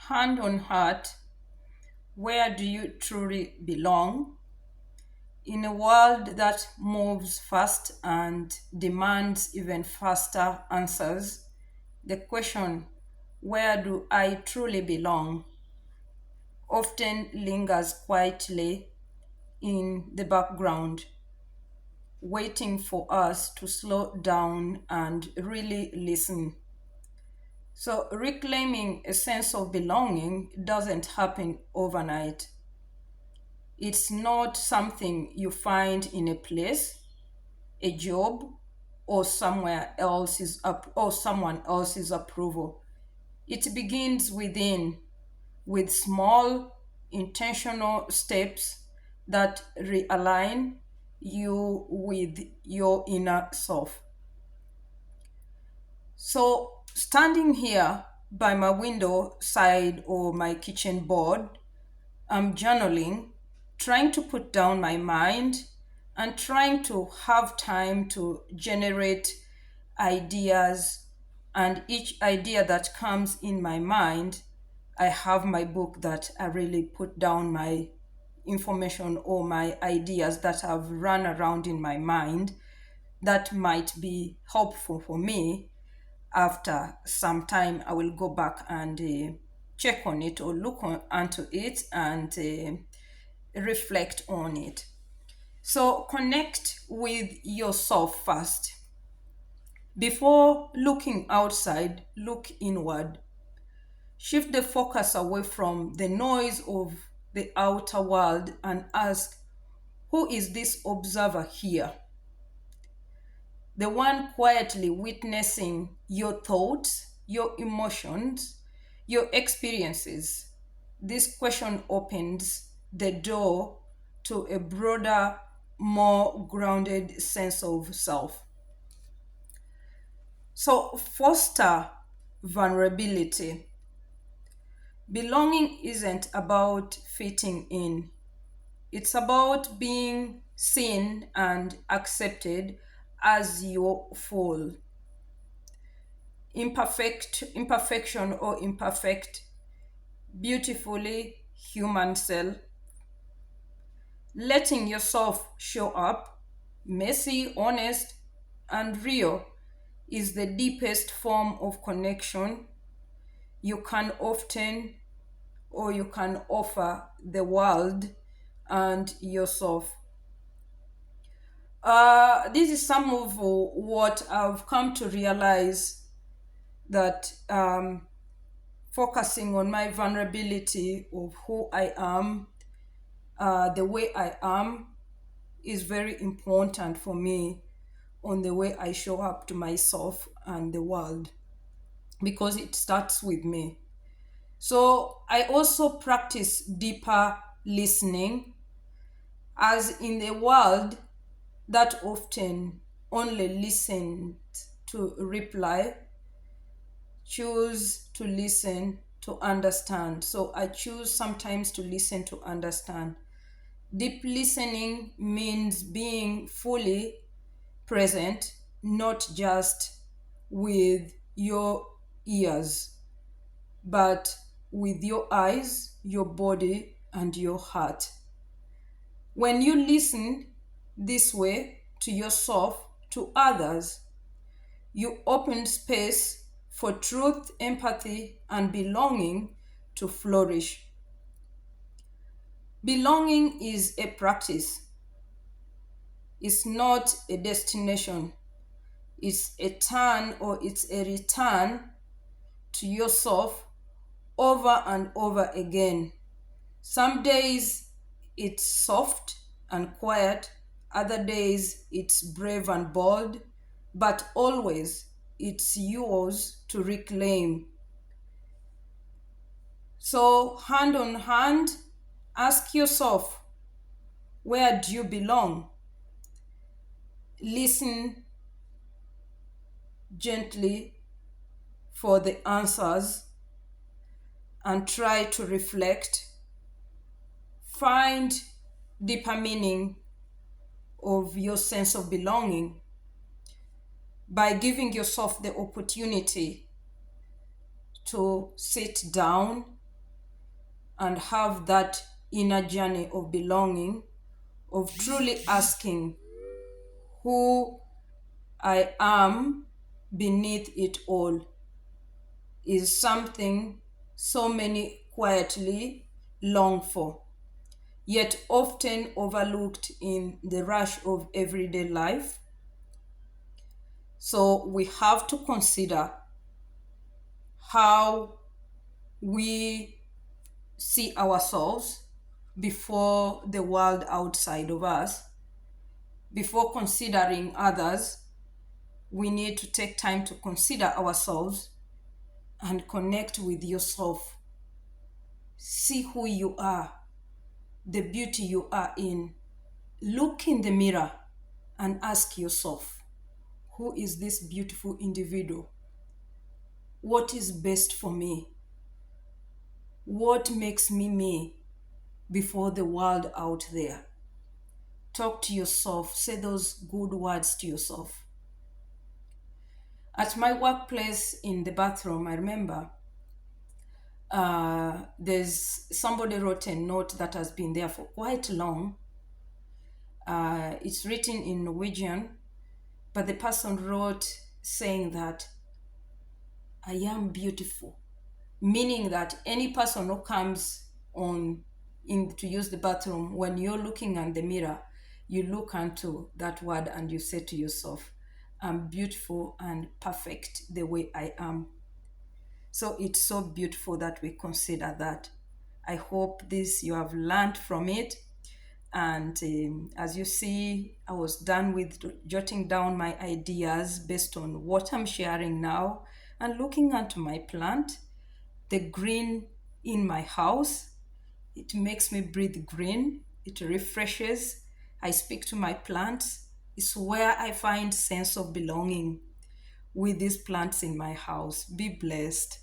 Hand on heart, where do you truly belong? In a world that moves fast and demands even faster answers, the question, where do I truly belong, often lingers quietly in the background, waiting for us to slow down and really listen. So, reclaiming a sense of belonging doesn't happen overnight. It's not something you find in a place, a job, or somewhere else's or someone else's approval. It begins within, with small intentional steps that realign you with your inner self. So, standing here by my window side or my kitchen board, I'm journaling, trying to put down my mind and trying to have time to generate ideas. And each idea that comes in my mind, I have my book that I really put down my information or my ideas that have run around in my mind that might be helpful for me. After some time, I will go back and check on it or onto it and reflect on it. So connect with yourself first. Before looking outside, look inward. Shift the focus away from the noise of the outer world and ask, who is this observer here? The one quietly witnessing your thoughts, your emotions, your experiences. This question opens the door to a broader, more grounded sense of self. So, foster vulnerability. Belonging isn't about fitting in, it's about being seen and accepted as your full, imperfection or imperfect, beautifully human self, letting yourself show up, messy, honest, and real is the deepest form of connection you can often or you can offer the world and yourself. This is some of what I've come to realize that focusing on my vulnerability of who I am, the way I am, is very important for me on the way I show up to myself and the world because it starts with me. So I also practice deeper listening, as in the world that often only listen to reply, choose to listen to understand. So I choose sometimes to listen to understand. Deep listening means being fully present, not just with your ears, but with your eyes, your body, and your heart. When you listen this way to yourself, to others, you open space for truth, empathy, and belonging to flourish. Belonging is a practice, it's not a destination. It's a turn or it's a return to yourself over and over again. Some days it's soft and quiet, other days it's brave and bold, but always it's yours to reclaim. So, hand on hand, ask yourself, where do you belong? Listen gently for the answers and try to reflect. Find deeper meaning of your sense of belonging by giving yourself the opportunity to sit down and have that inner journey of belonging, of truly asking who I am beneath it all, is something so many quietly long for, yet often overlooked in the rush of everyday life. So we have to consider how we see ourselves before the world outside of us. Before considering others, we need to take time to consider ourselves and connect with yourself. See who you are, the beauty you are in. Look in the mirror and ask yourself, who is this beautiful individual? What is best for me? What makes me me before the world out there? Talk to yourself, say those good words to yourself. At my workplace in the bathroom, I remember there's somebody wrote a note that has been there for quite long. It's written in Norwegian, but the person wrote saying that I am beautiful, meaning that any person who comes on in to use the bathroom, when you're looking at the mirror, you look into that word and you say to yourself, I'm beautiful and perfect the way I am. So it's so beautiful that we consider that. I hope this you have learned from it. And as you see, I was done with jotting down my ideas based on what I'm sharing now and looking onto my plant, the green in my house. It makes me breathe green, it refreshes. I speak to my plants. It's where I find sense of belonging with these plants in my house. Be blessed.